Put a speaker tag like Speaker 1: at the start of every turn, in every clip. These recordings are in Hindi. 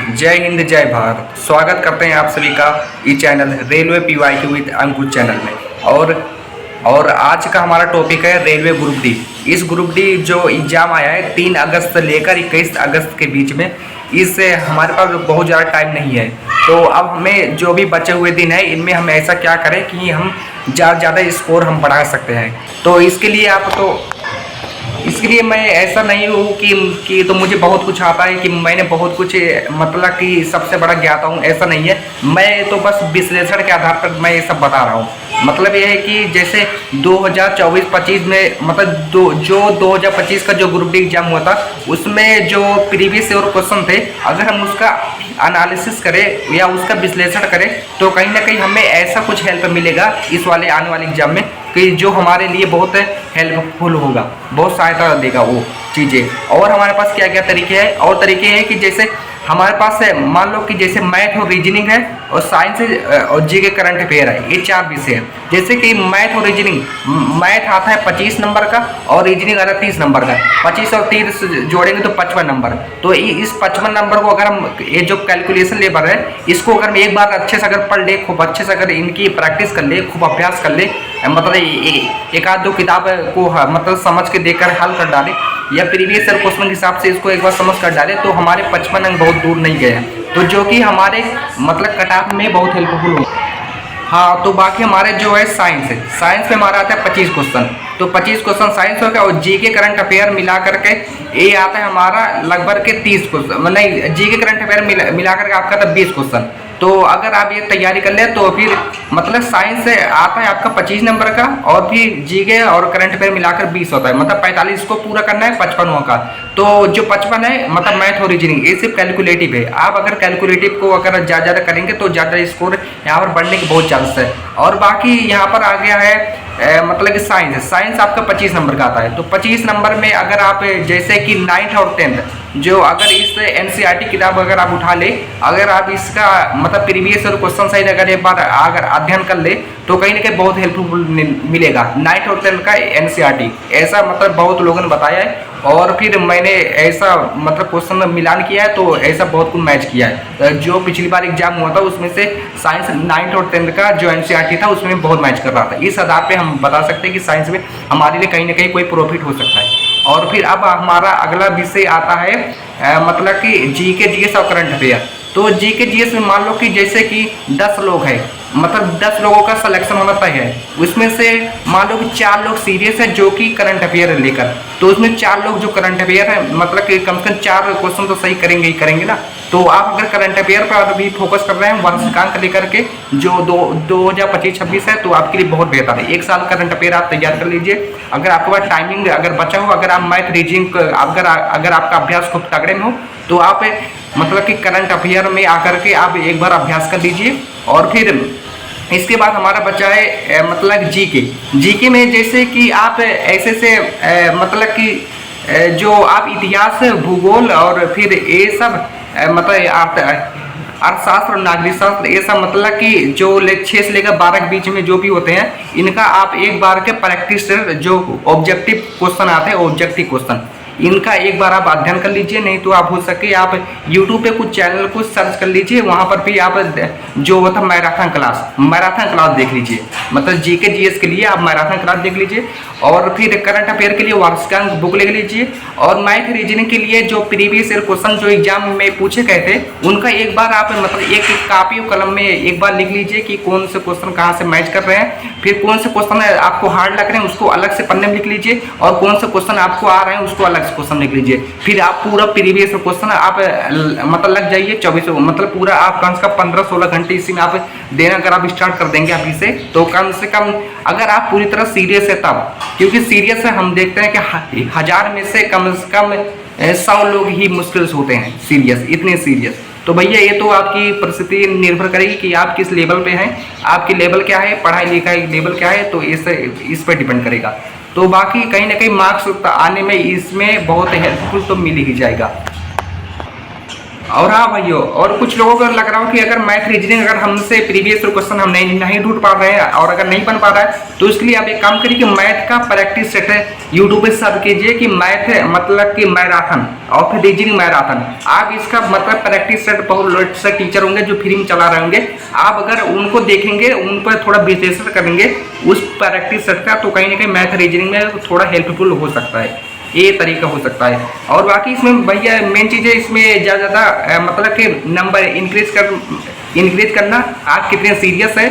Speaker 1: जय हिंद जय भारत। स्वागत करते हैं आप सभी का ई channel railway PYQ with Ankush channel में। और आज का हमारा टॉपिक है रेलवे ग्रुप डी। इस ग्रुप डी जो एग्ज़ाम आया है 3 अगस्त से लेकर 21 अगस्त के बीच में, इससे हमारे पास बहुत ज़्यादा टाइम नहीं है। तो अब हमें जो भी बचे हुए दिन है इनमें हम ऐसा क्या करें कि हम ज़्यादा स्कोर हम बढ़ा सकते हैं। तो इसके लिए मैं ऐसा नहीं हूँ कि तो मुझे बहुत कुछ आता है कि मैंने बहुत कुछ मतलब कि सबसे बड़ा ज्ञाता हूँ, ऐसा नहीं है। मैं तो बस विश्लेषण के आधार पर मैं ये सब बता रहा हूँ। मतलब ये है कि जैसे 2024-25 में मतलब जो 2025 का जो ग्रुप डी एग्जाम हुआ था उसमें जो प्रीवियस ईयर क्वेश्चन थे, अगर हम उसका एनालिसिस करें या उसका विश्लेषण करें तो कहीं ना कहीं हमें ऐसा कुछ हेल्प मिलेगा इस वाले आने वाले एग्जाम में कि जो हमारे लिए बहुत हेल्पफुल होगा, बहुत सहायता देगा वो चीज़ें। और हमारे पास क्या क्या तरीके हैं, और तरीके हैं कि जैसे हमारे पास है, मान लो कि जैसे मैथ और रीजनिंग है और साइंस और जीके करंट अफेयर है, ये 4 विषय है। जैसे कि मैथ और रीजनिंग, मैथ आता है 25 नंबर का और रीजनिंग आता है 30 नंबर का। 25 और 30 जोड़ेंगे तो 55 नंबर। तो इस 55 नंबर को अगर हम ये जो कैलकुलेशन लेबर है इसको अगर हम एक बार अच्छे से अगर पढ़ ले, खूब अच्छे से अगर इनकी प्रैक्टिस कर ले, खूब अभ्यास कर ले, मतलब एक आध दो किताब को मतलब समझ के देकर हल कर डाले या प्रीवियस ईयर क्वेश्चन के हिसाब से इसको एक बार समझ कर डाले तो हमारे 55 अंक बहुत दूर नहीं गए हैं, तो जो कि हमारे मतलब कट ऑफ में बहुत हेल्पफुल हो। हाँ, तो बाकी हमारे जो है साइंस है, साइंस में हमारा आता है 25 क्वेश्चन। तो 25 क्वेश्चन साइंस हो गया और जीके करंट अफेयर मिला करके ये आता है हमारा लगभग के 30 क्वेश्चन, मतलब जीके करंट अफेयर मिला करके आपका था 20 क्वेश्चन। तो अगर आप ये तैयारी कर ले तो फिर मतलब साइंस से आता है आपका 25 नंबर का और फिर जीके और करंट अफेयर मिलाकर 20 होता है, मतलब 45 को पूरा करना है 55 का। तो जो 55 है मतलब मैथ और रीजनिंग ये सिर्फ कैलकुलेटिव है। आप अगर कैलकुलेटिव को अगर ज़्यादा करेंगे तो ज़्यादा स्कोर यहाँ पर बढ़ने के बहुत चांस है। और बाकी यहाँ पर आ गया है मतलब कि साइंस आपका 25 नंबर का आता है। तो 25 नंबर में अगर आप जैसे कि 9th और 10th जो अगर इस एनसीईआरटी किताब अगर आप उठा ले, अगर आप इसका मतलब प्रीवियस ईयर क्वेश्चन साइज अगर एक बार अगर अध्ययन कर ले तो कहीं ना कहीं बहुत हेल्पफुल मिलेगा 9th और 10th का एनसीईआरटी, ऐसा मतलब बहुत लोगों ने बताया है। और फिर मैंने ऐसा मतलब क्वेश्चन में मिलान किया है तो ऐसा बहुत कुछ मैच किया है। जो पिछली बार एग्जाम हुआ था उसमें से साइंस 9th और 10th का जो एनसीईआरटी था उसमें बहुत मैच कर रहा था। इस आधार पे हम बता सकते हैं कि साइंस में हमारे लिए कहीं ना कहीं कोई प्रॉफिट हो सकता है। और फिर अब हमारा अगला विषय आता है मतलब कि जीके जीएस और करंट अफेयर। तो जीके जीएस में मान लो कि जैसे कि 10 लोग हैं, मतलब 10 लोगों का सिलेक्शन होना तय है। उसमें से मान लो कि 4 लोग सीरियस है जो कि करंट अफेयर लेकर, तो उसमें 4 लोग जो करंट अफेयर है मतलब कि कम से कम 4 क्वेश्चन तो सही करेंगे ही करेंगे ना। तो आप अगर करंट अफेयर पर अभी फोकस कर रहे हैं वर्षांक लेकर के जो 2025-26 है तो आपके लिए बहुत बेहतर है। 1 साल करंट अफेयर आप तैयार कर लीजिए। अगर आपके पास टाइमिंग अगर बचा हो, अगर आप मैथ रीजनिंग अगर आपका अभ्यास खूब तगड़े में हो तो आप मतलब कि करंट अफेयर में आकर के आप एक बार अभ्यास कर लीजिए। और फिर इसके बाद हमारा बचा है मतलब जीके में जैसे कि आप ऐसे से मतलब कि जो आप इतिहास भूगोल और फिर ये सब मतलब अर्थशास्त्र और नागरिक शास्त्र ये सब मतलब कि जो 6 से लेकर 12 के बीच में जो भी होते हैं इनका आप एक बार के प्रैक्टिस जो ऑब्जेक्टिव क्वेश्चन आते हैं, ऑब्जेक्टिव क्वेश्चन इनका एक बार आप अध्ययन कर लीजिए। नहीं तो आप हो सके आप YouTube पे कुछ चैनल को सर्च कर लीजिए, वहाँ पर भी आप जो होता मैराथन क्लास देख लीजिए। मतलब जीके जीएस के लिए आप मैराथन क्लास देख लीजिए और फिर करंट अफेयर के लिए वार्षिकांक बुक लिख लीजिए। और मैथ रीजनिंग के लिए जो प्रीवियस ईयर क्वेश्चन जो एग्जाम में पूछे गए थे उनका एक बार आप मतलब एक कापी और कलम में एक बार लिख लीजिए कि कौन से क्वेश्चन कहाँ से मैच कर रहे हैं। फिर कौन से क्वेश्चन आपको हार्ड लग रहे हैं उसको अलग से पन्ने में लिख लीजिए और कौन से क्वेश्चन आपको आ रहे हैं उसको अलग से क्वेश्चन लिख लीजिए। फिर आप पूरा प्रीवियस क्वेश्चन आप मतलब लग जाइए 24 मतलब पूरा आप कम से कम 15-16 घंटे इसी में आप देना अगर आप स्टार्ट कर देंगे अभी से तो कम से कम अगर आप पूरी तरह सीरियस है तब, क्योंकि सीरियस है हम देखते हैं कि 1000 में से कम 100 लोग ही मुश्किल से होते हैं सीरियस, इतने सीरियस। तो भैया ये तो आपकी परिस्थिति निर्भर करेगी कि आप किस लेवल पे हैं, आपकी लेवल क्या है, पढ़ाई लिखाई लेवल क्या है, तो इस पर डिपेंड करेगा। तो बाकी कहीं ना कहीं मार्क्स आने में इसमें बहुत हेल्पफुल तो मिल ही जाएगा। और हाँ भाइयों, और कुछ लोगों को लग रहा हो कि अगर मैथ रीजनिंग अगर हमसे प्रीवियस क्वेश्चन हम नहीं ढूंढ पा रहे हैं और अगर नहीं बन पा रहा है, तो इसके लिए आप एक काम करिए कि मैथ का प्रैक्टिस सेट है यूट्यूब पे सर्च कीजिए कि मैथ मतलब कि मैराथन और फिर रीजनिंग मैराथन। आप इसका मतलब प्रैक्टिस सेट बहुत से टीचर होंगे जो फ्री में चला रहे होंगे, आप अगर उनको देखेंगे, उन पर थोड़ा विश्लेषण करेंगे उस प्रैक्टिस सेट का, तो कहीं ना कहीं मैथ रीजनिंग में थोड़ा हेल्पफुल हो सकता है, ये तरीका हो सकता है। और बाकी इसमें भैया मेन चीज़ है इसमें ज़्यादा मतलब कि नंबर इंक्रीज करना, आप कितने सीरियस है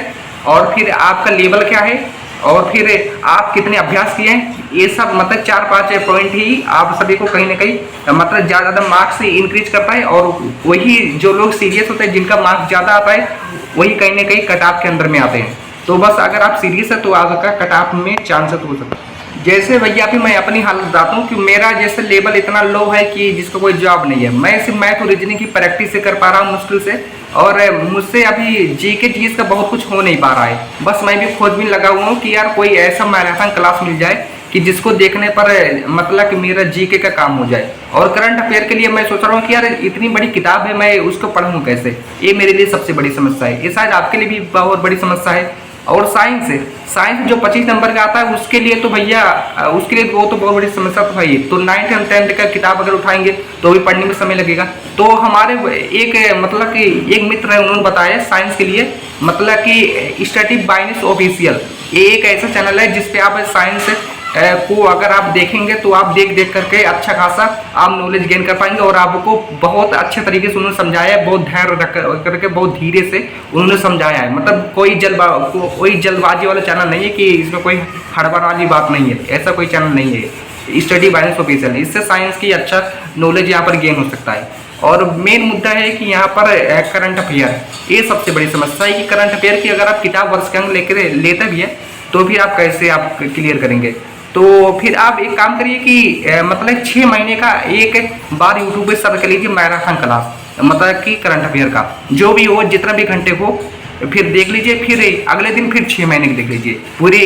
Speaker 1: और फिर आपका लेवल क्या है और फिर आप कितने अभ्यास किए हैं, ये सब मतलब 4-5 पॉइंट ही आप सभी को कहीं ना कहीं मतलब ज़्यादा मार्क्स इंक्रीज करता है। और वही जो लोग सीरियस होते हैं जिनका मार्क्स ज़्यादा आता है वही कहीं ना कहीं कट ऑफ के अंदर में आते हैं। तो बस अगर आप सीरियस है तो आपका कट ऑफ में चांसेस हो सकता है। जैसे भैया अभी मैं अपनी हालत बताता हूँ कि मेरा जैसे लेवल इतना लो है कि जिसको कोई जॉब नहीं है, मैं सिर्फ मैथ और रीजनिंग की प्रैक्टिस से कर पा रहा हूँ मुश्किल से, और मुझसे अभी जीके जीएस का बहुत कुछ हो नहीं पा रहा है। बस मैं भी खोजबीन लगा हुआ हूँ कि यार कोई ऐसा मैराथन क्लास मिल जाए कि जिसको देखने पर मतलब कि मेरा जीके का काम हो जाए। और करंट अफेयर के लिए मैं सोच रहा हूँ कि यार इतनी बड़ी किताब है, मैं उसको पढ़ूँ कैसे, ये मेरे लिए सबसे बड़ी समस्या है। ये शायद आपके लिए भी बहुत बड़ी समस्या है। और साइंस जो 25 नंबर का आता है उसके लिए तो भैया उसके लिए वो तो बहुत बड़ी समस्या तो है ही। तो 9th और 10th का किताब अगर उठाएंगे तो भी पढ़ने में समय लगेगा। तो हमारे एक मतलब कि एक मित्र है, उन्होंने बताया साइंस के लिए मतलब कि स्टडी बाइनिस ऑफिशियल, ये एक ऐसा चैनल है जिसपे आप साइंस को अगर आप देखेंगे तो आप देख करके अच्छा खासा आप नॉलेज गेन कर पाएंगे। और आपको बहुत अच्छे तरीके से उन्होंने समझाया है, बहुत धैर्य रख करके बहुत धीरे से उन्होंने समझाया है। मतलब कोई जल्दबाजी वाला चैनल नहीं है कि इसमें कोई हड़बड़ वाली बात नहीं है, ऐसा कोई चैनल नहीं है। स्टडी बाइनिस ऑफिशियल, इससे साइंस की अच्छा नॉलेज यहाँ पर गेन हो सकता है। और मेन मुद्दा है कि यहाँ पर करंट अफेयर, ये सबसे बड़ी समस्या है कि करंट अफेयर की अगर आप किताब वर्ष के अंक लेते भी है तो फिर आप कैसे आप क्लियर करेंगे। तो फिर आप एक काम करिए कि मतलब 6 महीने का एक बार यूट्यूब पे सर्च कर लीजिए मैराथन क्लास, मतलब कि करंट अफेयर का जो भी हो, जितना भी घंटे हो, फिर देख लीजिए। फिर अगले दिन फिर 6 महीने की देख लीजिए, पूरे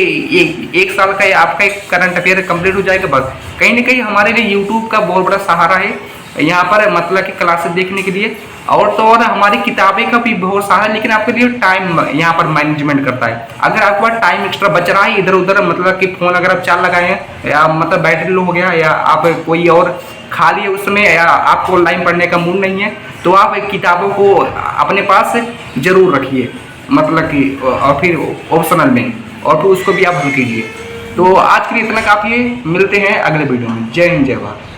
Speaker 1: एक साल का आपका एक करंट अफेयर कंप्लीट हो जाएगा। बस कहीं ना कहीं हमारे लिए यूट्यूब का बहुत बड़ा सहारा है यहाँ पर मतलब कि क्लासेस देखने के लिए। और तो और हमारी किताबें का भी बहुत सहारा है, लेकिन आपके लिए टाइम यहाँ पर मैनेजमेंट करता है। अगर आपके पास टाइम एक्स्ट्रा बच रहा है इधर उधर, मतलब कि फ़ोन अगर आप चार्ज लगाए हैं या मतलब बैटरी लो हो गया या आप कोई और खाली है उसमें या आपको ऑनलाइन पढ़ने का मूड नहीं है, तो आप किताबों को अपने पास जरूर रखिए, मतलब कि और फिर ऑप्शनल में, और फिर उसको भी आप हल कीजिए। तो आज के लिए इतना काफ़ी है, मिलते हैं अगले वीडियो में। जय हिंद जय भारत।